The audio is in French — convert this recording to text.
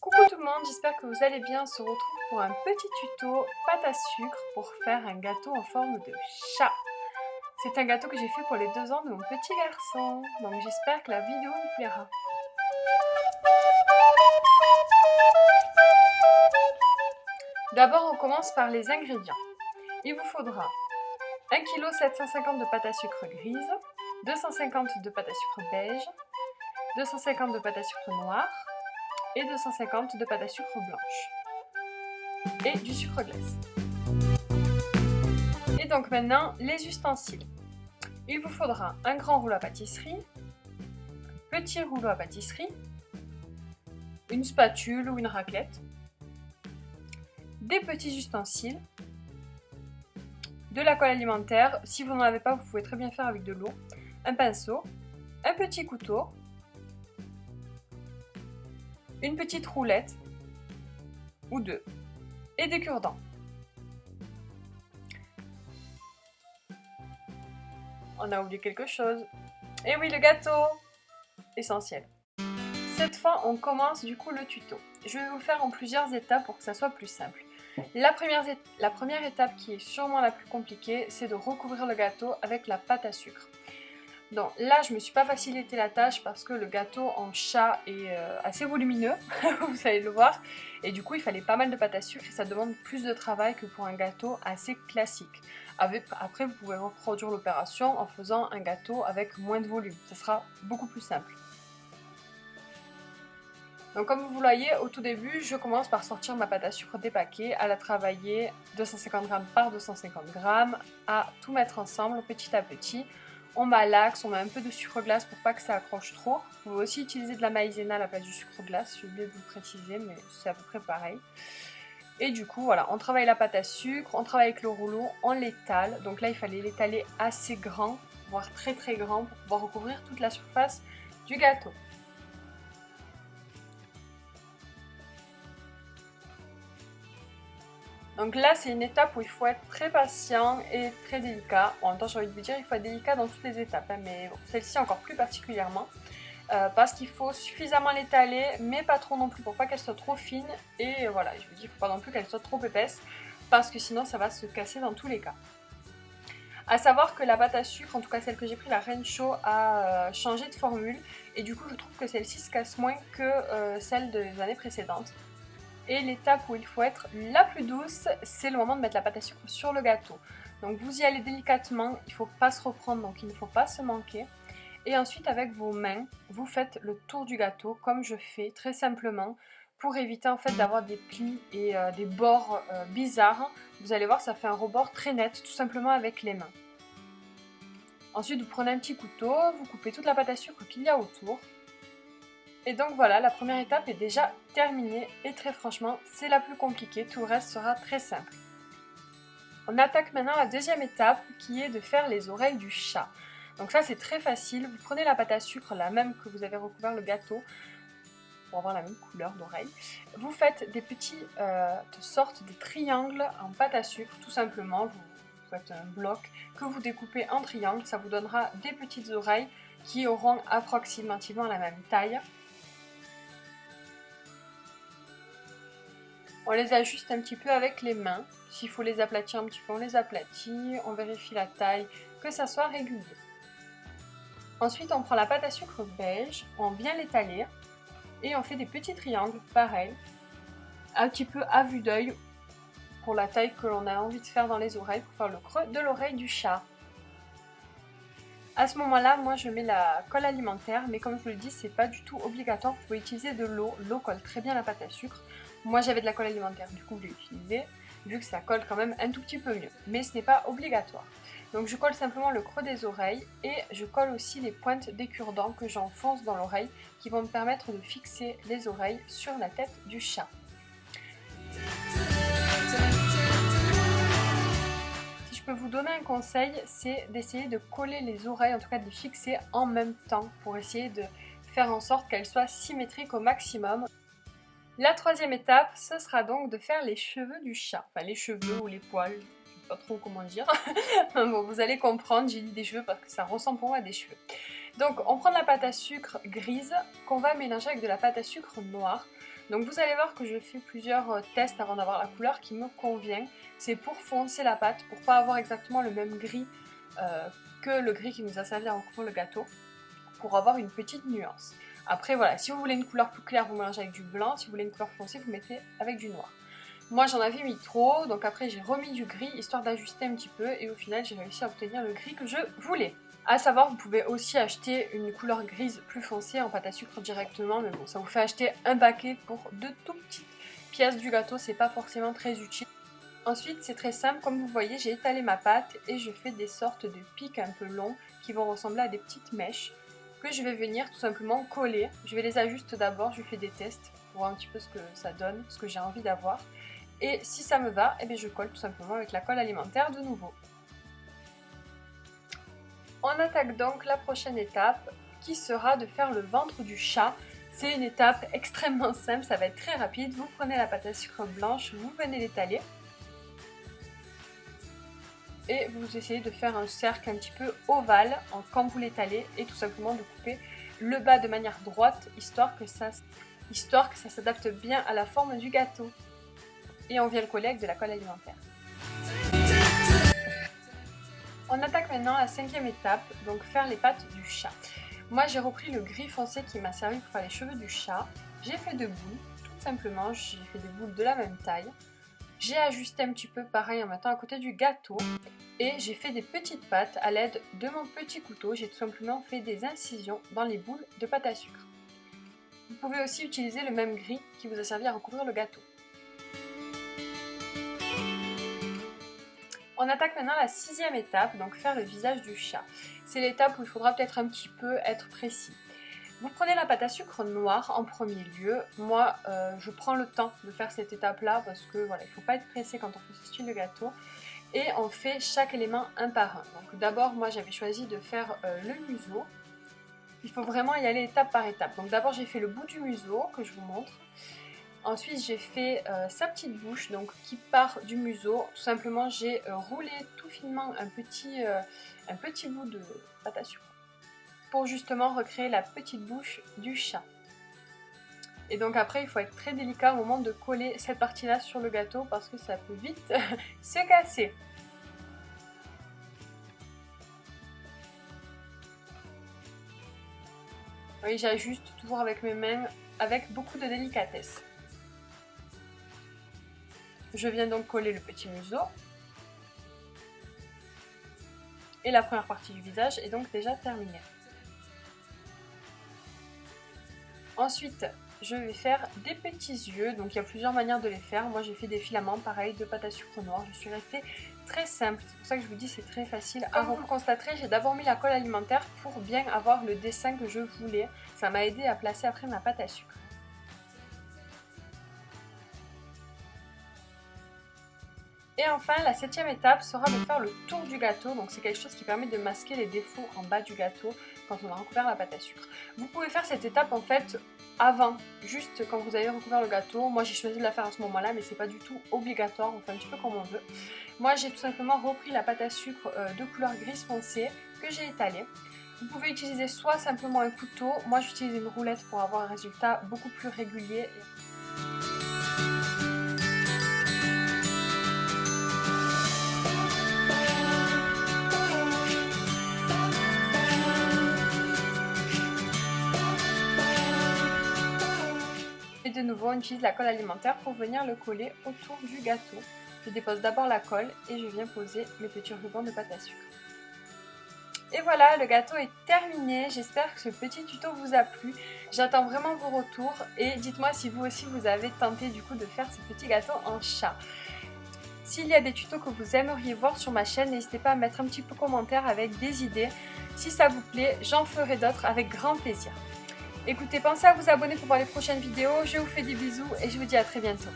Coucou tout le monde, j'espère que vous allez bien. On se retrouve pour un petit tuto pâte à sucre pour faire un gâteau en forme de chat. C'est un gâteau que j'ai fait pour les 2 ans de mon petit garçon, donc j'espère que la vidéo vous plaira. D'abord on commence par les ingrédients. Il vous faudra 1 kg 750 de pâte à sucre grise, 250 de pâte à sucre beige, 250 de pâte à sucre noire et 250 de pâte à sucre blanche et du sucre glace. Et donc maintenant les ustensiles. Il vous faudra un grand rouleau à pâtisserie, un petit rouleau à pâtisserie, une spatule ou une raclette, des petits ustensiles, de la colle alimentaire, si vous n'en avez pas vous pouvez très bien faire avec de l'eau, un pinceau, un petit couteau, une petite roulette ou deux et des cure-dents. On a oublié quelque chose. Et oui, le gâteau! Essentiel. Cette fois, on commence du coup le tuto. Je vais vous le faire en plusieurs étapes pour que ça soit plus simple. La première étape qui est sûrement la plus compliquée, c'est de recouvrir le gâteau avec la pâte à sucre. Donc là, je ne me suis pas facilité la tâche parce que le gâteau en chat est assez volumineux, vous allez le voir. Et du coup, il fallait pas mal de pâte à sucre et ça demande plus de travail que pour un gâteau assez classique. Après, vous pouvez reproduire l'opération en faisant un gâteau avec moins de volume. Ça sera beaucoup plus simple. Donc comme vous le voyez, au tout début, je commence par sortir ma pâte à sucre des paquets, à la travailler 250 g par 250 g, à tout mettre ensemble petit à petit. On malaxe, on met un peu de sucre glace pour pas que ça accroche trop. Vous pouvez aussi utiliser de la maïzena à la place du sucre glace, j'ai oublié de vous le préciser, mais c'est à peu près pareil. Et du coup, voilà, on travaille la pâte à sucre, on travaille avec le rouleau, on l'étale. Donc là, il fallait l'étaler assez grand, voire très très grand, pour pouvoir recouvrir toute la surface du gâteau. Donc là, c'est une étape où il faut être très patient et très délicat. En même temps, j'ai envie de vous dire, il faut être délicat dans toutes les étapes, hein, mais bon, celle-ci encore plus particulièrement. Parce qu'il faut suffisamment l'étaler, mais pas trop non plus pour pas qu'elle soit trop fine. Et voilà, je vous dis, il ne faut pas non plus qu'elle soit trop épaisse, parce que sinon ça va se casser dans tous les cas. A savoir que la pâte à sucre, en tout cas celle que j'ai pris, la Reine Chaud, a changé de formule. Et du coup, je trouve que celle-ci se casse moins que celle des années précédentes. Et l'étape où il faut être la plus douce, c'est le moment de mettre la pâte à sucre sur le gâteau. Donc vous y allez délicatement, il ne faut pas se reprendre, donc il ne faut pas se manquer. Et ensuite avec vos mains, vous faites le tour du gâteau comme je fais très simplement pour éviter en fait d'avoir des plis et des bords bizarres. Vous allez voir, ça fait un rebord très net tout simplement avec les mains. Ensuite vous prenez un petit couteau, vous coupez toute la pâte à sucre qu'il y a autour. Et donc voilà, la première étape est déjà terminée et très franchement, c'est la plus compliquée, tout le reste sera très simple. On attaque maintenant la deuxième étape qui est de faire les oreilles du chat. Donc ça c'est très facile, vous prenez la pâte à sucre, la même que vous avez recouvert le gâteau, pour avoir la même couleur d'oreille. Vous faites des petites sortes de triangles en pâte à sucre, tout simplement, vous faites un bloc que vous découpez en triangle, ça vous donnera des petites oreilles qui auront approximativement la même taille. On les ajuste un petit peu avec les mains. S'il faut les aplatir un petit peu, on les aplatit. On vérifie la taille, que ça soit régulier. Ensuite, on prend la pâte à sucre beige, on vient l'étaler et on fait des petits triangles, pareil, un petit peu à vue d'œil pour la taille que l'on a envie de faire dans les oreilles, pour faire le creux de l'oreille du chat. À ce moment-là, moi je mets la colle alimentaire, mais comme je vous le dis, c'est pas du tout obligatoire. Vous pouvez utiliser de l'eau. L'eau colle très bien la pâte à sucre. Moi j'avais de la colle alimentaire, du coup je l'ai utilisée, vu que ça colle quand même un tout petit peu mieux. Mais ce n'est pas obligatoire. Donc je colle simplement le creux des oreilles et je colle aussi les pointes des cure-dents que j'enfonce dans l'oreille, qui vont me permettre de fixer les oreilles sur la tête du chat. Si je peux vous donner un conseil, c'est d'essayer de coller les oreilles, en tout cas de les fixer en même temps, pour essayer de faire en sorte qu'elles soient symétriques au maximum. La troisième étape, ce sera donc de faire les cheveux du chat. Enfin les cheveux ou les poils, je ne sais pas trop comment dire. Bon, vous allez comprendre, j'ai dit des cheveux parce que ça ressemble pour moi à des cheveux. Donc on prend de la pâte à sucre grise qu'on va mélanger avec de la pâte à sucre noire. Donc vous allez voir que je fais plusieurs tests avant d'avoir la couleur qui me convient. C'est pour foncer la pâte, pour pas avoir exactement le même gris que le gris qui nous a servi à recouvrir le gâteau, pour avoir une petite nuance. Après voilà, si vous voulez une couleur plus claire, vous mélangez avec du blanc. Si vous voulez une couleur foncée, vous mettez avec du noir. Moi j'en avais mis trop, donc après j'ai remis du gris histoire d'ajuster un petit peu et au final j'ai réussi à obtenir le gris que je voulais. A savoir, vous pouvez aussi acheter une couleur grise plus foncée en pâte à sucre directement, mais bon, ça vous fait acheter un paquet pour de tout petites pièces du gâteau, c'est pas forcément très utile. Ensuite, c'est très simple, comme vous voyez, j'ai étalé ma pâte et je fais des sortes de pics un peu longs qui vont ressembler à des petites mèches que je vais venir tout simplement coller. Je vais les ajuster d'abord, je fais des tests pour voir un petit peu ce que ça donne, ce que j'ai envie d'avoir. Et si ça me va, eh bien je colle tout simplement avec la colle alimentaire de nouveau. On attaque donc la prochaine étape qui sera de faire le ventre du chat. C'est une étape extrêmement simple, ça va être très rapide. Vous prenez la pâte à sucre blanche, vous venez l'étaler. Et vous essayez de faire un cercle un petit peu ovale quand vous l'étalez et tout simplement de couper le bas de manière droite histoire que ça s'adapte bien à la forme du gâteau. Et on vient le coller avec de la colle alimentaire. On attaque maintenant la 5e étape, donc faire les pattes du chat. Moi j'ai repris le gris foncé qui m'a servi pour faire les cheveux du chat. J'ai fait 2 boules, tout simplement, j'ai fait des boules de la même taille. J'ai ajusté un petit peu pareil en mettant à côté du gâteau. Et j'ai fait des petites pattes à l'aide de mon petit couteau. J'ai tout simplement fait des incisions dans les boules de pâte à sucre. Vous pouvez aussi utiliser le même gris qui vous a servi à recouvrir le gâteau. On attaque maintenant la 6e étape, donc faire le visage du chat. C'est l'étape où il faudra peut-être un petit peu être précis. Vous prenez la pâte à sucre noire en premier lieu. Moi, je prends le temps de faire cette étape-là parce que voilà, il ne faut pas être pressé quand on fait ce style de gâteau. Et on fait chaque élément un par un. Donc d'abord, moi j'avais choisi de faire le museau. Il faut vraiment y aller étape par étape. Donc d'abord j'ai fait le bout du museau que je vous montre. Ensuite j'ai fait sa petite bouche donc qui part du museau. Tout simplement j'ai roulé tout finement un petit bout de pâte à sucre pour justement recréer la petite bouche du chat. Et donc après il faut être très délicat au moment de coller cette partie là sur le gâteau parce que ça peut vite se casser. Oui, j'ajuste toujours avec mes mains avec beaucoup de délicatesse. Je viens donc coller le petit museau. Et la première partie du visage est donc déjà terminée. Ensuite, je vais faire des petits yeux, donc il y a plusieurs manières de les faire. Moi j'ai fait des filaments pareil de pâte à sucre noire, je suis restée très simple, c'est pour ça que je vous dis c'est très facile. Comme vous le constaterez, j'ai d'abord mis la colle alimentaire pour bien avoir le dessin que je voulais. Ça m'a aidé à placer après ma pâte à sucre. Et enfin, la 7e étape sera de faire le tour du gâteau. Donc c'est quelque chose qui permet de masquer les défauts en bas du gâteau quand on a recouvert la pâte à sucre. Vous pouvez faire cette étape en fait avant, juste quand vous avez recouvert le gâteau. Moi j'ai choisi de la faire à ce moment-là, mais c'est pas du tout obligatoire, on fait un petit peu comme on veut. Moi j'ai tout simplement repris la pâte à sucre de couleur grise foncée que j'ai étalée. Vous pouvez utiliser soit simplement un couteau, moi j'utilise une roulette pour avoir un résultat beaucoup plus régulier. Et de nouveau, on utilise la colle alimentaire pour venir le coller autour du gâteau. Je dépose d'abord la colle et je viens poser mes petits rubans de pâte à sucre. Et voilà, le gâteau est terminé. J'espère que ce petit tuto vous a plu. J'attends vraiment vos retours et dites-moi si vous aussi vous avez tenté du coup de faire ce petit gâteau en chat. S'il y a des tutos que vous aimeriez voir sur ma chaîne, n'hésitez pas à mettre un petit peu commentaire avec des idées. Si ça vous plaît, j'en ferai d'autres avec grand plaisir. Écoutez, pensez à vous abonner pour voir les prochaines vidéos. Je vous fais des bisous et je vous dis à très bientôt.